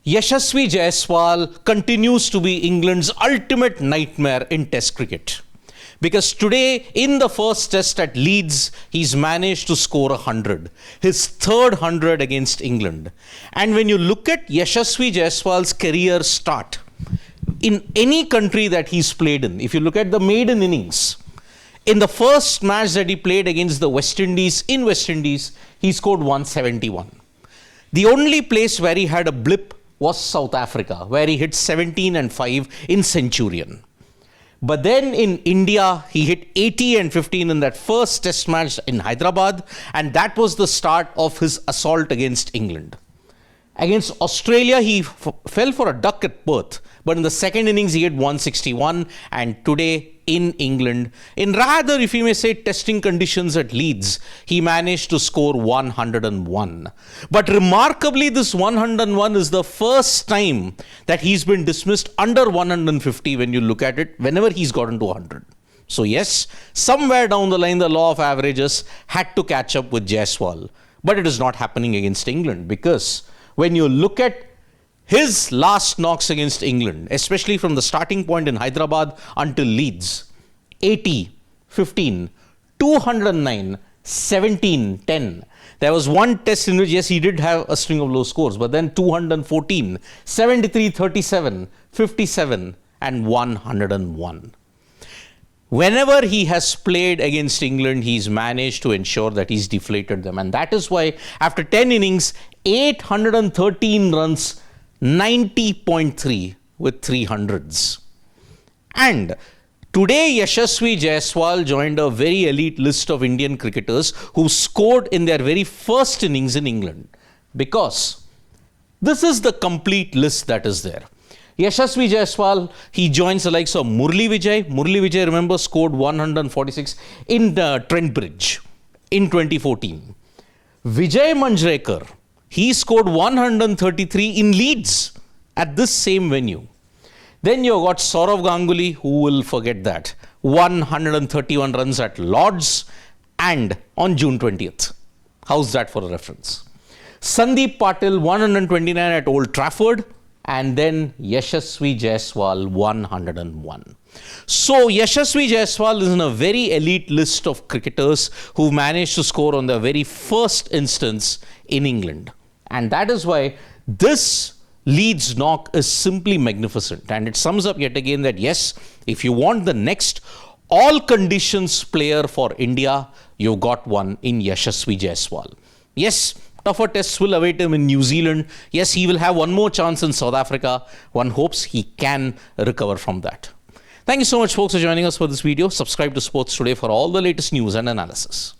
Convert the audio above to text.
Yashasvi Jaiswal continues to be England's ultimate nightmare in Test cricket. Because today, in the first test at Leeds, he's managed to score 100. His third 100 against England. And when you look at Yashasvi Jaiswal's career start, in any country that he's played in, if you look at the maiden innings, in the first match that he played against the West Indies, in West Indies, he scored 171. The only place where he had a blip was South Africa, where he hit 17 and 5 in Centurion. But then in India, he hit 80 and 15 in that first test match in Hyderabad, and that was the start of his assault against England. Against Australia, he fell for a duck at Perth, but in the second innings, he hit 161, and today in England, in rather, if you may say, testing conditions at Leeds, he managed to score 101. But remarkably, this 101 is the first time that he's been dismissed under 150 when you look at it, whenever he's gotten to 100. So yes, somewhere down the line, the law of averages had to catch up with Jaiswal. But it is not happening against England, because when you look at his last knocks against England, especially from the starting point in Hyderabad until Leeds, 80, 15, 209, 17, 10. There was one test in which, yes, he did have a string of low scores, but then 214, 73, 37, 57, and 101. Whenever he has played against England, he's managed to ensure that he's deflated them. And that is why, after 10 innings, 813 runs, 90.3 with 300s. And today, Yashasvi Jaiswal joined a very elite list of Indian cricketers who scored in their very first innings in England. Because this is the complete list that is there. Yashasvi Jaiswal, he joins the likes of Murli Vijay. Murli Vijay, remember, scored 146 in Trent Bridge in 2014. Vijay Manjrekar, he scored 133 in Leeds at this same venue. Then you got Sourav Ganguly, who will forget that, 131 runs at Lord's and on June 20th. How's that for a reference? Sandeep Patil, 129 at Old Trafford, and then Yashasvi Jaiswal, 101. So Yashasvi Jaiswal is in a very elite list of cricketers who managed to score on their very first instance in England. And that is why this Leeds knock is simply magnificent. And it sums up yet again that yes, if you want the next all conditions player for India, you've got one in Yashasvi Jaiswal. Yes, tougher tests will await him in New Zealand. Yes, he will have one more chance in South Africa. One hopes he can recover from that. Thank you so much, folks, for joining us for this video. Subscribe to Sports Today for all the latest news and analysis.